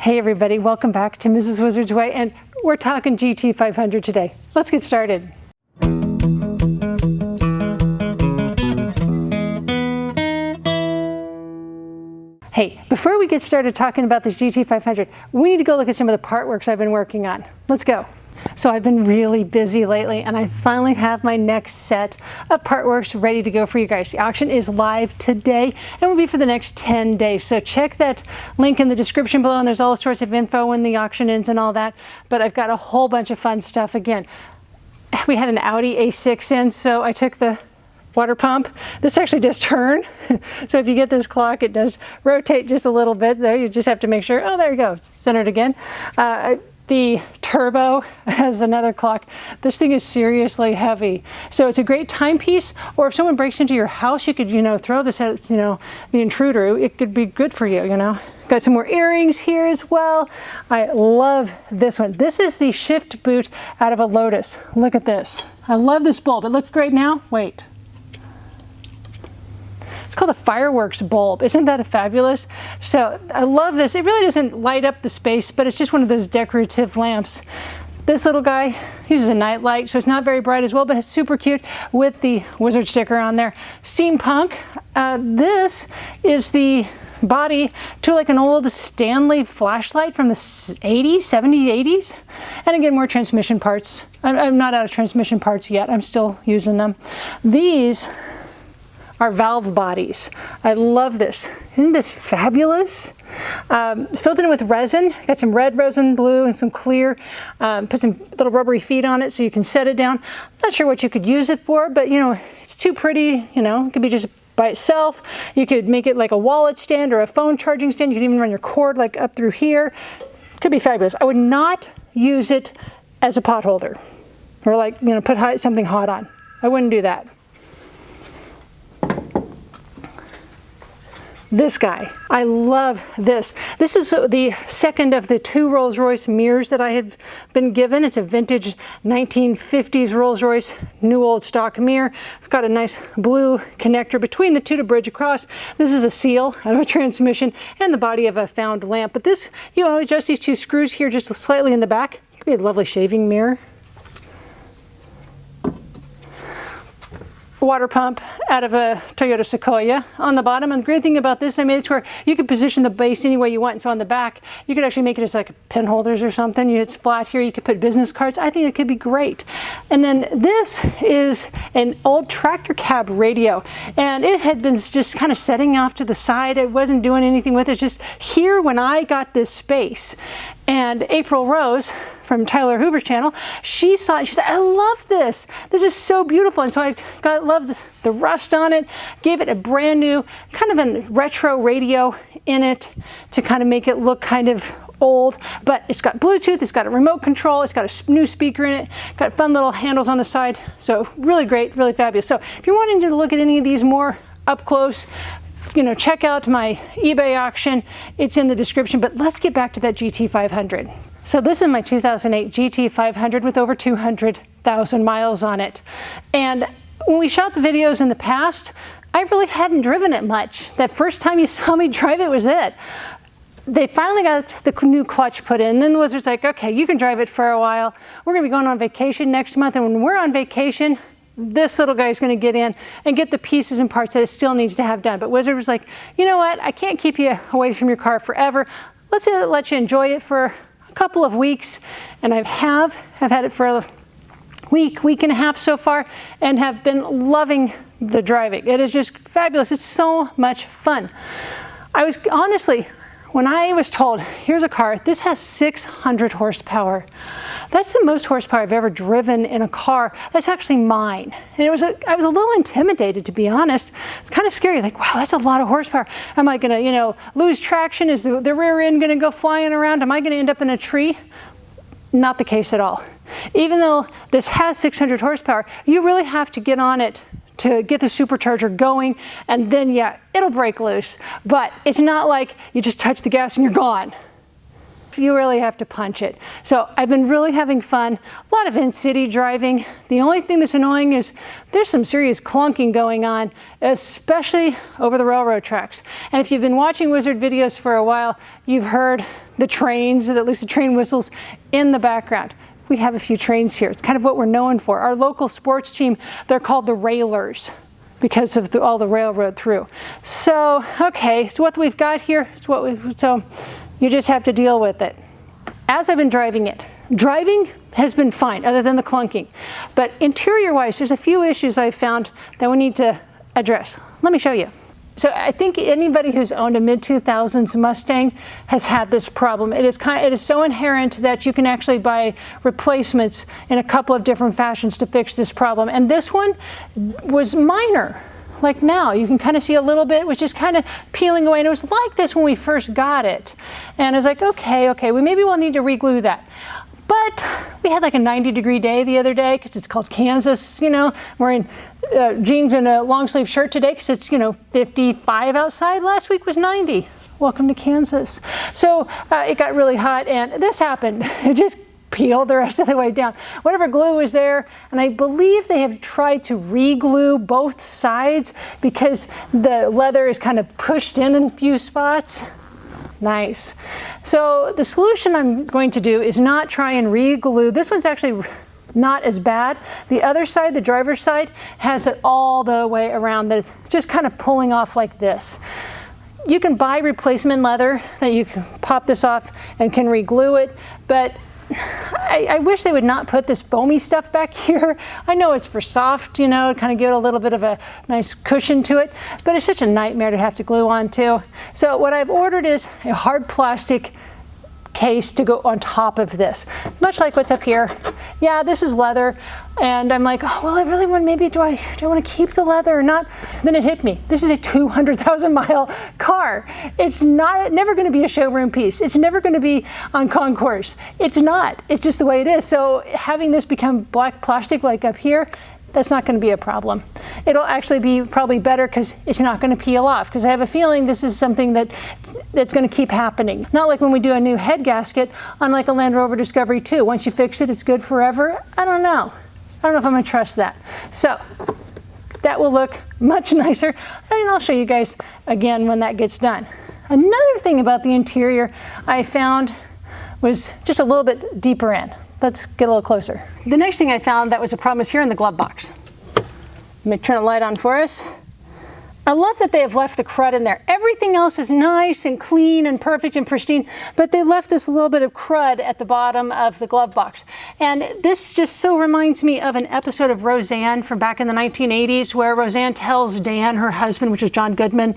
Hey everybody, welcome back to Mrs. Wizard's Way, and we're talking GT500 today. Let's get started. Hey, before we get started talking about this GT500, we need to go look at some of the Partworks I've been working on. Let's go. So I've been really busy lately, and I finally have my next set of Partworks ready to go for you guys. The auction is live today and will be for the next 10 days. So check that link in the description below, and there's all sorts of info when the auction ends and all that. But I've got a whole bunch of fun stuff. Again, we had an Audi A6 in, so I took the water pump. This actually does turn. So if you get this clock, it does rotate just a little bit there. You just have to make sure, oh, there you go, centered again. The turbo has another clock. This thing is seriously heavy. So it's a great timepiece, or if someone breaks into your house, you could, throw this at, the intruder. It could be good for you, Got some more earrings here as well. I love this one. This is the shift boot out of a Lotus. Look at this. I love this bulb. It looks great now. Wait. It's called a Fireworks bulb. Isn't that fabulous? So I love this. It really doesn't light up the space, but it's just one of those decorative lamps. This little guy uses a night light, so it's not very bright as well, but it's super cute with the wizard sticker on there. Steampunk. This is the body to like an old Stanley flashlight from the 80s, 70s, 80s. And again, more transmission parts. I'm not out of transmission parts yet. I'm still using them. These are valve bodies. I love this. Isn't this fabulous? Filled in with resin. Got some red resin, blue, and some clear. Put some little rubbery feet on it so you can set it down. I'm not sure what you could use it for, but it's too pretty. It could be just by itself. You could make it like a wallet stand or a phone charging stand. You could even run your cord like up through here. Could be fabulous. I would not use it as a pot holder or like, put something hot on. I wouldn't do that. This guy, I love this. This is the second of the two Rolls-Royce mirrors that I have been given. It's a vintage 1950s Rolls-Royce new old stock mirror. I've got a nice blue connector between the two to bridge across. This is a seal out of a transmission and the body of a found lamp. But this, adjust these two screws here just slightly in the back. It could be a lovely shaving mirror. Water pump out of a Toyota Sequoia on the bottom. And the great thing about this, I made it to where you could position the base any way you want. So on the back, you could actually make it as like pen holders or something. It's flat here. You could put business cards. I think it could be great. And then this is an old tractor cab radio. And it had been just kind of setting off to the side. It wasn't doing anything with it. It's just here when I got this space. And April Rose from Tyler Hoover's channel, she saw it. She said, I love this. This is so beautiful. And so I love the rust on it. Gave it a brand new, kind of a retro radio in it to kind of make it look kind of old. But it's got Bluetooth, it's got a remote control, it's got a new speaker in it, got fun little handles on the side. So really great, really fabulous. So if you're wanting to look at any of these more up close, check out my eBay auction. It's in the description, but let's get back to that GT500. So this is my 2008 GT500 with over 200,000 miles on it. And when we shot the videos in the past, I really hadn't driven it much. That first time you saw me drive it was it. They finally got the new clutch put in, and then the Wizard's like, okay, you can drive it for a while. We're gonna be going on vacation next month, and when we're on vacation, this little guy is going to get in and get the pieces and parts that it still needs to have done. But Wizard was like, you know what? I can't keep you away from your car forever. Let's let you enjoy it for a couple of weeks. And I've had it for a week and a half so far, and have been loving the driving. It is just fabulous. It's so much fun. I was honestly, when I was told, here's a car, this has 600 horsepower. That's the most horsepower I've ever driven in a car. That's actually mine. And I was a little intimidated, to be honest. It's kind of scary, like, wow, that's a lot of horsepower. Am I gonna, lose traction? Is the rear end gonna go flying around? Am I gonna end up in a tree? Not the case at all. Even though this has 600 horsepower, you really have to get on it to get the supercharger going, and then yeah, it'll break loose. But it's not like you just touch the gas and you're gone. You really have to punch it. So I've been really having fun. A lot of in-city driving. The only thing that's annoying is there's some serious clunking going on, especially over the railroad tracks. And if you've been watching Wizard videos for a while, you've heard the trains, at least the train whistles, in the background. We have a few trains here. It's kind of what we're known for. Our local sports team, they're called the Railers, because of all the railroad through. So, okay, so what we've got here is so you just have to deal with it. As I've been driving it, driving has been fine, other than the clunking. But interior-wise, there's a few issues I've found that we need to address. Let me show you. So I think anybody who's owned a mid-2000s Mustang has had this problem. It is so inherent that you can actually buy replacements in a couple of different fashions to fix this problem. And this one was minor. Like now, you can kind of see a little bit, which is kind of peeling away. And it was like this when we first got it. And I was like, okay, maybe we'll need to re-glue that. But we had like a 90-degree day the other day because it's called Kansas, you know, wearing jeans and a long sleeve shirt today because it's, 55 outside. Last week was 90. Welcome to Kansas. So it got really hot and this happened. It just peeled the rest of the way down. Whatever glue was there, and I believe they have tried to re-glue both sides because the leather is kind of pushed in a few spots. Nice. So the solution I'm going to do is not try and re-glue. This one's actually not as bad. The other side, the driver's side, has it all the way around that it's just kind of pulling off like this. You can buy replacement leather that you can pop this off and can re-glue it, but I wish they would not put this foamy stuff back here. I know it's for soft, kind of give it a little bit of a nice cushion to it, but it's such a nightmare to have to glue on too. So what I've ordered is a hard plastic case to go on top of this, much like what's up here. Yeah, this is leather, and I'm like, oh, well, I really want, maybe do I want to keep the leather or not? Then it hit me. This is a 200,000-mile car. It's never going to be a showroom piece. It's never going to be on concourse. It's not. It's just the way it is. So having this become black plastic like up here, that's not going to be a problem. It'll actually be probably better because it's not going to peel off, because I have a feeling this is something that's going to keep happening. Not like when we do a new head gasket on like a Land Rover Discovery 2. Once you fix it, it's good forever. I don't know. I don't know if I'm going to trust that. So that will look much nicer, and I'll show you guys again when that gets done. Another thing about the interior I found was just a little bit deeper in. Let's get a little closer. The next thing I found that was a problem is here in the glove box. Let me turn the light on for us. I love that they have left the crud in there. Everything else is nice and clean and perfect and pristine, but they left this little bit of crud at the bottom of the glove box. And this just so reminds me of an episode of Roseanne from back in the 1980s where Roseanne tells Dan, her husband, which is John Goodman,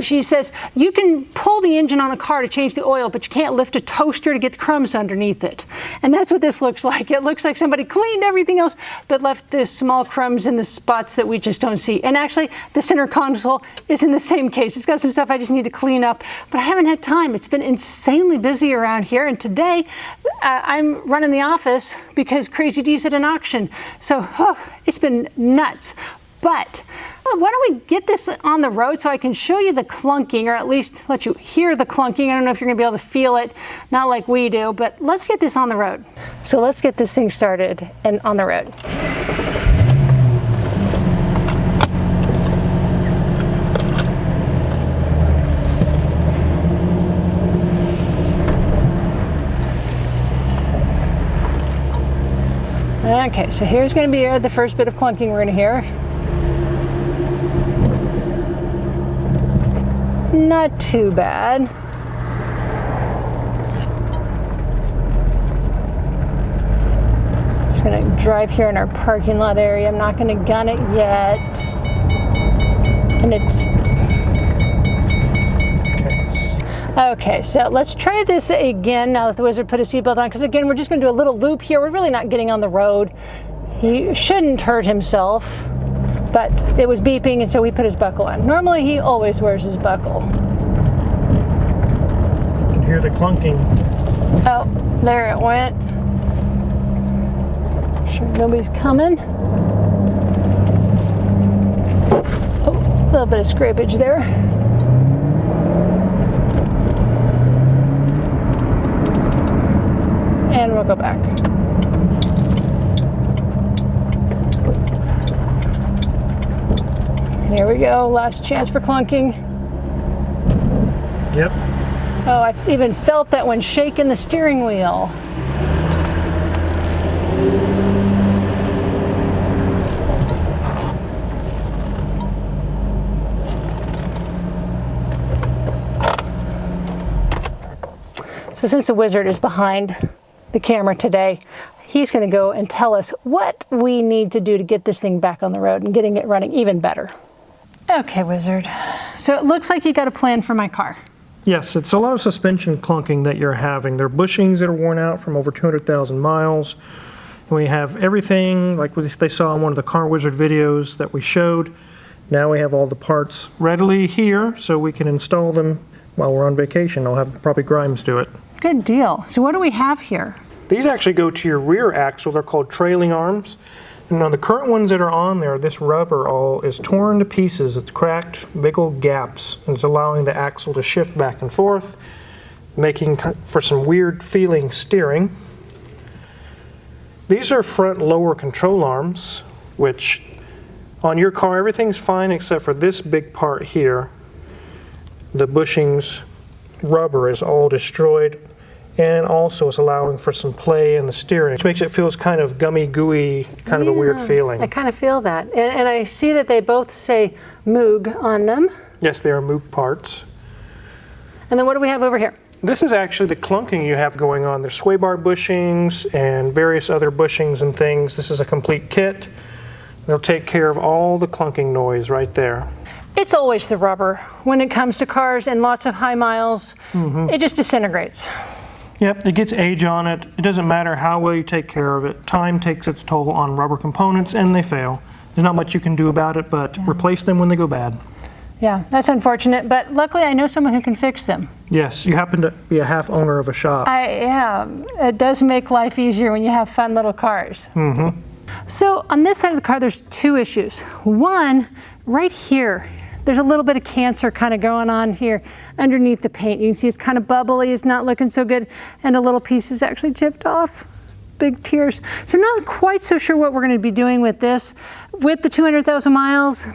she says, you can pull the engine on a car to change the oil, but you can't lift a toaster to get the crumbs underneath it. And that's what this looks like. It looks like somebody cleaned everything else, but left the small crumbs in the spots that we just don't see. And actually, the center console is in the same case. It's got some stuff I just need to clean up, but I haven't had time. It's been insanely busy around here, and today I'm running the office because Crazy D's at an auction. So it's been nuts. But why don't we get this on the road so I can show you the clunking, or at least let you hear the clunking. I don't know if you're going to be able to feel it, not like we do, but let's get this on the road. So let's get this thing started and on the road. Okay, so here's going to be the first bit of clunking we're going to hear. Not too bad. Just going to drive here in our parking lot area. I'm not going to gun it yet. And it's... Okay, so let's try this again now that the Wizard put a seatbelt on, because again, we're just going to do a little loop here. We're really not getting on the road. He shouldn't hurt himself, but it was beeping, and so we put his buckle on. Normally, he always wears his buckle. You can hear the clunking. Oh, there it went. Sure nobody's coming. Oh, a little bit of scrapage there. and we'll go back. Here we go, last chance for clunking. Yep. Oh, I even felt that when shaking the steering wheel. So since the wizard is behind the camera today, he's going to go and tell us what we need to do to get this thing back on the road and getting it running even better. Okay, wizard. So it looks like you got a plan for my car. Yes, it's a lot of suspension clunking that you're having. There are bushings that are worn out from over 200,000 miles. And we have everything like they saw in one of the Car Wizard videos that we showed. Now we have all the parts readily here so we can install them while we're on vacation. I'll have probably Grimes do it. Good deal. So what do we have here? These actually go to your rear axle. They're called trailing arms. And on the current ones that are on there, this rubber all is torn to pieces. It's cracked, big old gaps, and it's allowing the axle to shift back and forth, making for some weird feeling steering. These are front lower control arms, which on your car everything's fine except for this big part here. The bushings rubber is all destroyed, and also it's allowing for some play in the steering, which makes it feel kind of gummy, gooey, kind of a weird feeling. I kind of feel that. And I see that they both say Moog on them. Yes, they are Moog parts. And then what do we have over here? This is actually the clunking you have going on. There's sway bar bushings and various other bushings and things. This is a complete kit. They'll take care of all the clunking noise right there. It's always the rubber. When it comes to cars and lots of high miles, it just disintegrates. Yep, it gets age on it. It doesn't matter how well you take care of it. Time takes its toll on rubber components and they fail. There's not much you can do about it, but replace them when they go bad. Yeah, that's unfortunate, but luckily I know someone who can fix them. Yes, you happen to be a half owner of a shop. Yeah, it does make life easier when you have fun little cars. So on this side of the car, there's two issues. One, right here, there's a little bit of cancer kind of going on here underneath the paint. You can see it's kind of bubbly, it's not looking so good, and a little piece is actually chipped off. Big tears. So not quite so sure what we're going to be doing with this. With the 200,000 miles,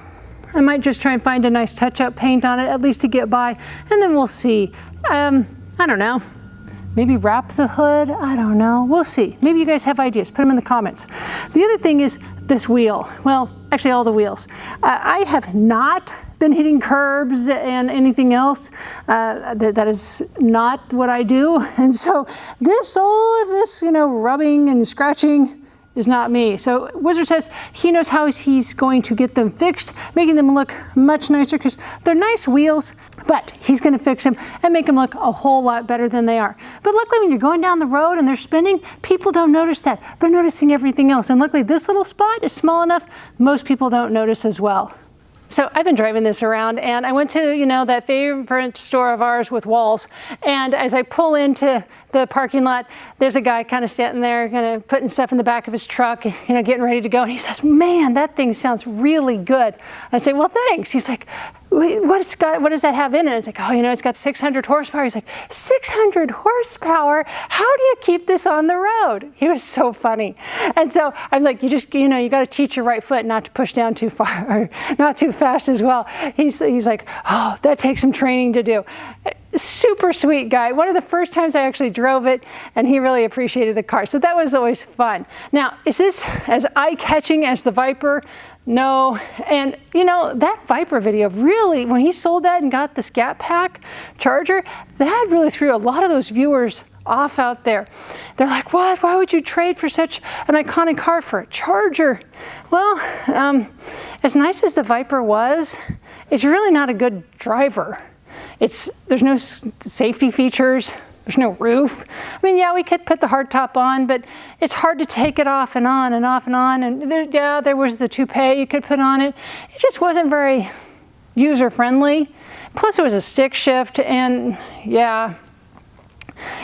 I might just try and find a nice touch-up paint on it, at least to get by, and then we'll see. I don't know. Maybe wrap the hood? I don't know. We'll see. Maybe you guys have ideas. Put them in the comments. The other thing is this wheel. Well, actually all the wheels. I have not been hitting curbs and anything else. That is not what I do. And so all of this, rubbing and scratching is not me. So Wizard says he knows how he's going to get them fixed, making them look much nicer because they're nice wheels, but he's going to fix them and make them look a whole lot better than they are. But luckily when you're going down the road and they're spinning, people don't notice that. They're noticing everything else. And luckily this little spot is small enough, most people don't notice as well. So I've been driving this around and I went to, that favorite store of ours with walls. And as I pull into the parking lot, there's a guy kind of standing there, kind of putting stuff in the back of his truck, getting ready to go. And he says, "Man, that thing sounds really good." I say, "Well, thanks." He's like, what does that have in it? It's like, it's got 600 horsepower. He's like, 600 horsepower? How do you keep this on the road? He was so funny. And so I'm like, you got to teach your right foot not to push down too far or not too fast as well. He's like, "Oh, that takes some training to do." Super sweet guy. One of the first times I actually drove it, and he really appreciated the car. So that was always fun. Now, is this as eye-catching as the Viper? No. And that Viper video really, when he sold that and got this Gap Pack Charger, that really threw a lot of those viewers off out there. They're like, "What? Why would you trade for such an iconic car for a Charger?" Well, as nice as the Viper was, it's really not a good driver. There's no safety features. There's no roof. Yeah, we could put the hardtop on, but it's hard to take it off and on and off and on. And there was the toupee you could put on it. It just wasn't very user-friendly. Plus, it was a stick shift, and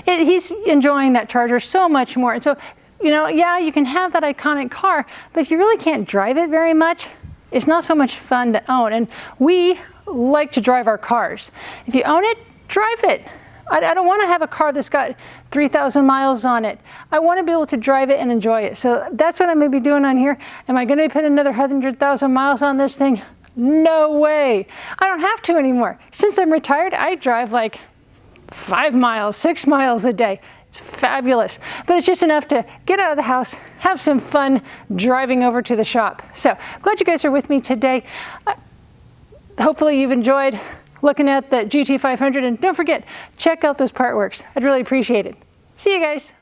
he's enjoying that Charger so much more. And so, you can have that iconic car, but if you really can't drive it very much, it's not so much fun to own. And we like to drive our cars. If you own it, drive it. I don't want to have a car that's got 3,000 miles on it. I want to be able to drive it and enjoy it. So that's what I'm going to be doing on here. Am I going to put another 100,000 miles on this thing? No way. I don't have to anymore. Since I'm retired, I drive like 5 miles, 6 miles a day. It's fabulous. But it's just enough to get out of the house, have some fun driving over to the shop. So glad you guys are with me today. Hopefully you've enjoyed looking at the GT500, and don't forget, check out those Partworks. I'd really appreciate it. See you guys.